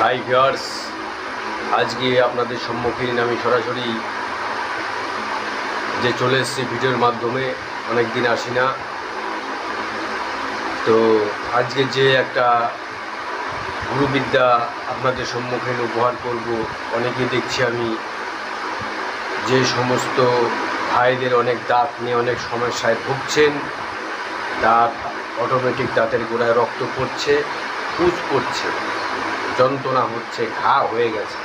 Hi viewers, আজকে আপনাদের সম্মুখীন আমি সরাসরি যে চলে এসেছি ভিডিওর মাধ্যমে। অনেক দিন আসি না, তো আজকে যে একটা গুরুবিদ্যা আপনাদের সম্মুখীন উপহার করব। অনেকেই দেখছি আমি যে সমস্ত ভাইদের অনেক দাঁত নিয়ে অনেক সমস্যায় ভুগছেন, দাঁত অটোমেটিক দাঁতের গোড়ায় রক্ত পড়ছে, পুঁজ পড়ছে, যন্ত্রণা হচ্ছে, ঘা হয়ে গেছে।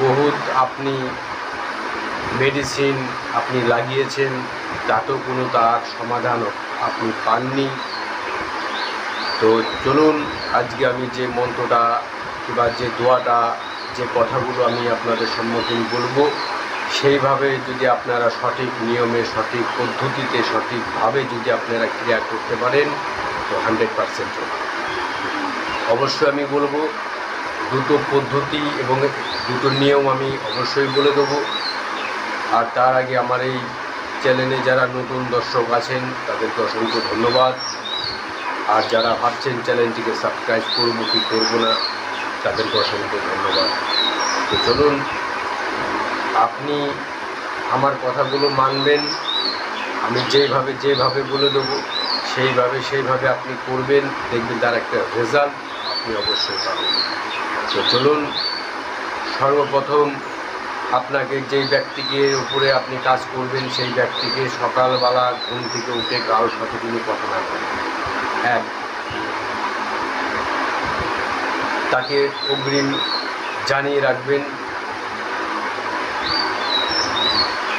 বহুত আপনি মেডিসিন আপনি লাগিয়েছেন, তাতেও কোনো তার সমাধান আপনি পাননি। তো চলুন আজকে আমি যে মন্ত্রটা কিংবা যে দোয়াটা, যে কথাগুলো আমি আপনাদের সম্মুখীন বলবো, সেইভাবে যদি আপনারা সঠিক নিয়মে, সঠিক পদ্ধতিতে, সঠিকভাবে যদি আপনারা ক্রিয়া করতে পারেন তো 100% অবশ্যই আমি বলবো। দুটো পদ্ধতি এবং দুটো নিয়ম আমি অবশ্যই বলে দেবো। আর তার আগে আমার এই চ্যানেলে যারা নতুন দর্শক আছেন তাদেরকে অসংখ্য ধন্যবাদ। আর যারা ভাবছেন চ্যানেলটিকে সাবস্ক্রাইব করবো কি করবো না, তাদেরকে অসংখ্য ধন্যবাদ। তো চলুন, আপনি আমার কথাগুলো মানবেন, আমি যেভাবে বলে দেবো সেইভাবে আপনি করবেন, দেখবেন তার একটা রেজাল্ট আপনি অবশ্যই পাবেন। তো চলুন, সর্বপ্রথম আপনাকে যেই ব্যক্তিকে উপরে আপনি কাজ করবেন সেই ব্যক্তিকে সকালবেলা ঘুম থেকে উঠে কারোর সাথে কোনো কথা না বলেন। এক, তাকে অগ্রিম জানিয়ে রাখবেন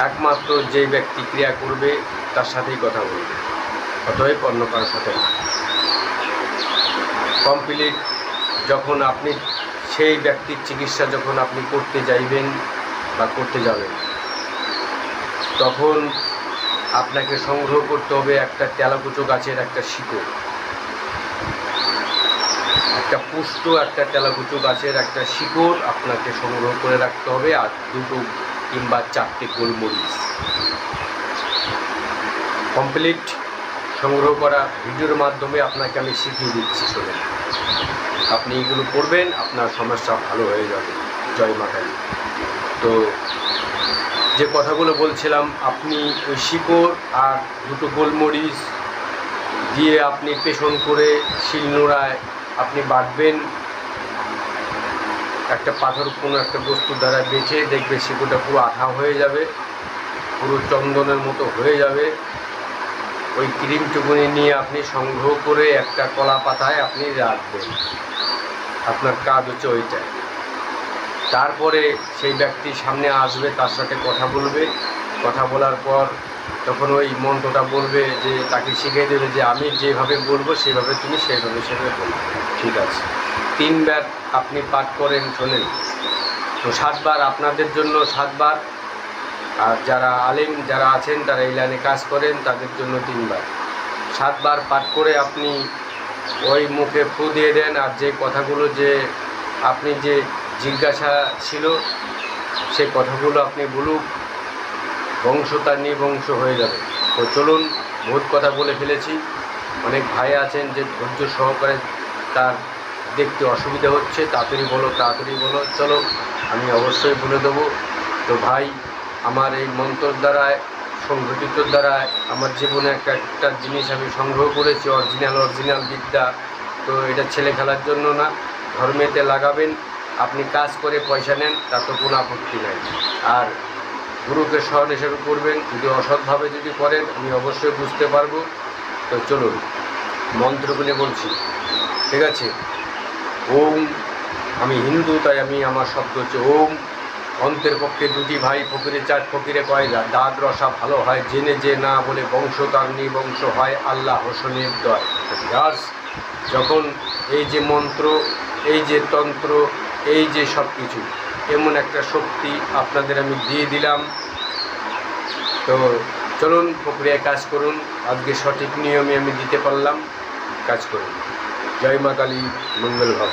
একমাত্র যেই ব্যক্তি ক্রিয়া করবে তার সাথেই কথা বলবে, অতএব অন্য কারোর সাথে না। কমপ্লিট যখন আপনি সেই ব্যক্তির চিকিৎসা যখন আপনি করতে যাইবেন বা করতে যাবেন, তখন আপনাকে সংগ্রহ করতে হবে একটা তেলাকুচো গাছের একটা শিকড়, একটা পুষ্ট একটা তেলাকুচো গাছের একটা শিকড় আপনাকে সংগ্রহ করে রাখতে হবে, আর দুটো কিংবা চারটে গোলমরিচ। কমপ্লিট সংগ্রহ করা ভিডিওর মাধ্যমে আপনাকে আমি শিখিয়ে দিচ্ছি, শোনেন। আপনি এগুলো করবেন, আপনার সমস্যা ভালো হয়ে যাবে। জয় মা কালী। তো যে কথাগুলো বলছিলাম, আপনি ওই শিকড় আর দুটো গোলমরিচ দিয়ে আপনি পেষণ করে শিলনোড়ায় আপনি বাটবেন, একটা পাথর কোনো একটা বস্তুর দ্বারা বেঁচে দেখবে শিকড়টা পুরো আঠা হয়ে যাবে, পুরো চন্দনের মতো হয়ে যাবে। ওই ক্রিমটুকুনি নিয়ে আপনি সংগ্রহ করে একটা কলা পাতায় আপনি রাখবেন। আপনার কাজ হচ্ছে ওইটাই। তারপরে সেই ব্যক্তি সামনে আসবে, তার সাথে কথা বলবে। কথা বলার পর তখন ওই মন্ত্রটা বলবে, যে তাকে শিখিয়ে দেবে যে আমি যেভাবে বলবো সেভাবে তুমি সেভাবে বলবে। ঠিক আছে, 3 বার আপনি পাঠ করেন, শোনেন। তো 7 বার আপনাদের জন্য, 7 বার। আর যারা আলেম যারা আছেন, তারা এই লাইনে কাজ করেন, তাদের জন্য 3 বার। 7 বার পাঠ করে আপনি ওই মুখে ফু দিয়ে দেন। আর যে কথাগুলো যে আপনি যে জিজ্ঞাসা ছিল সেই কথাগুলো আপনি বলুন, বংশ তার নিবংশ হয়ে যাবে। তো চলুন, বহুত কথা বলে ফেলেছি। অনেক ভাই আছেন যে ধৈর্য সহকারে, তার দেখতে অসুবিধা হচ্ছে, তাড়াতাড়ি বলো। চলো, আমি অবশ্যই বলে দেবো। তো ভাই, আমার এই মন্ত্রর দ্বারায়, সংগঠিতর দ্বারায় আমার জীবনে একটা জিনিস আমি সংগ্রহ করেছি, অরিজিনাল বিদ্যা। তো এটা ছেলে খেলার জন্য না, ধর্মেতে লাগাবেন। আপনি কাজ করে পয়সা নেন, তাতে কোনো আপত্তি নাই। আর গুরুকে স্মরণ হিসেবে করবেন। যদি অসৎভাবে যদি করেন, আমি অবশ্যই বুঝতে পারবো। তো চলুন, মন্ত্রগুলি বলছি, ঠিক আছে? ওম, আমি হিন্দু, তাই আমি আমার শব্দ হচ্ছে ওম। অন্তের পক্ষে 2টি ভাই, ফকিরে 4 ফকিরে কয়, দাঁত রসা ভালো হয়, জেনে যে না বলে বংশ তার নিবংশ হয়, আল্লাহ হোসেনের দয়। যখন এই যে মন্ত্র, এই যে তন্ত্র, এই যে সব কিছু, এমন একটা শক্তি আপনাদের আমি দিয়ে দিলাম। তো চলুন, প্রক্রিয়ায় কাজ করুন। আজকে সঠিক নিয়মে আমি দিতে পারলাম, কাজ করুন। জয় মা কালী, মঙ্গল ভব।